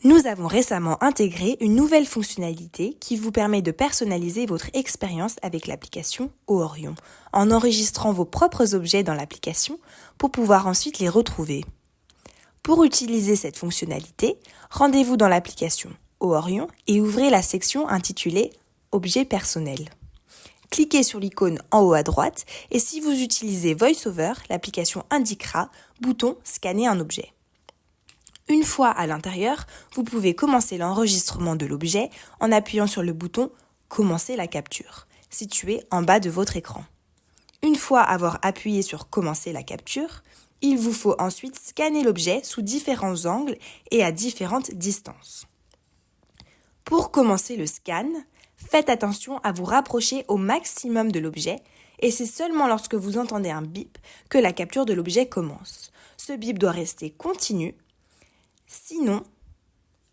Nous avons récemment intégré une nouvelle fonctionnalité qui vous permet de personnaliser votre expérience avec l'application Ohorion, en enregistrant vos propres objets dans l'application pour pouvoir ensuite les retrouver. Pour utiliser cette fonctionnalité, rendez-vous dans l'application Ohorion et ouvrez la section intitulée « Objets personnels ». Cliquez sur l'icône en haut à droite et si vous utilisez VoiceOver, l'application indiquera « Bouton Scanner un objet ». Une fois à l'intérieur, vous pouvez commencer l'enregistrement de l'objet en appuyant sur le bouton « Commencer la capture » situé en bas de votre écran. Une fois avoir appuyé sur « Commencer la capture », il vous faut ensuite scanner l'objet sous différents angles et à différentes distances. Pour commencer le scan, faites attention à vous rapprocher au maximum de l'objet et c'est seulement lorsque vous entendez un bip que la capture de l'objet commence. Ce bip doit rester continu. Sinon,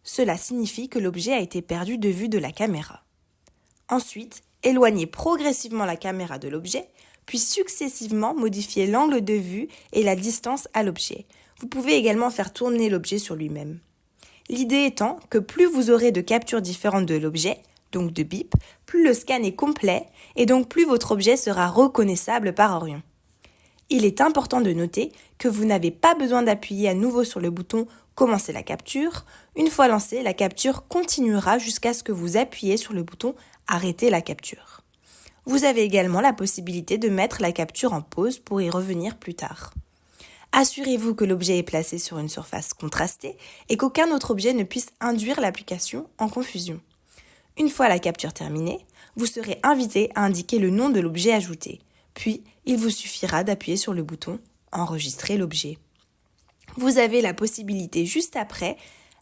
cela signifie que l'objet a été perdu de vue de la caméra. Ensuite, éloignez progressivement la caméra de l'objet, puis successivement modifiez l'angle de vue et la distance à l'objet. Vous pouvez également faire tourner l'objet sur lui-même. L'idée étant que plus vous aurez de captures différentes de l'objet, donc de bip, plus le scan est complet et donc plus votre objet sera reconnaissable par Ohorion. Il est important de noter que vous n'avez pas besoin d'appuyer à nouveau sur le bouton « Commencer la capture ». Une fois lancée, la capture continuera jusqu'à ce que vous appuyez sur le bouton « Arrêter la capture ». Vous avez également la possibilité de mettre la capture en pause pour y revenir plus tard. Assurez-vous que l'objet est placé sur une surface contrastée et qu'aucun autre objet ne puisse induire l'application en confusion. Une fois la capture terminée, vous serez invité à indiquer le nom de l'objet ajouté. Puis, il vous suffira d'appuyer sur le bouton « Enregistrer l'objet ». Vous avez la possibilité juste après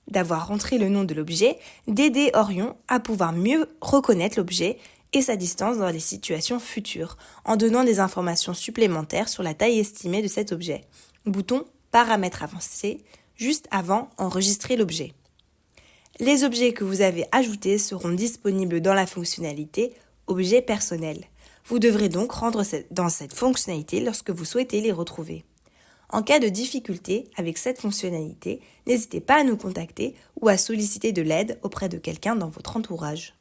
d'avoir rentré le nom de l'objet, d'aider Ohorion à pouvoir mieux reconnaître l'objet et sa distance dans les situations futures, en donnant des informations supplémentaires sur la taille estimée de cet objet. Bouton « Paramètres avancés » juste avant « Enregistrer l'objet ». Les objets que vous avez ajoutés seront disponibles dans la fonctionnalité « Objets personnels ». Vous devrez donc rentrer dans cette fonctionnalité lorsque vous souhaitez les retrouver. En cas de difficulté avec cette fonctionnalité, n'hésitez pas à nous contacter ou à solliciter de l'aide auprès de quelqu'un dans votre entourage.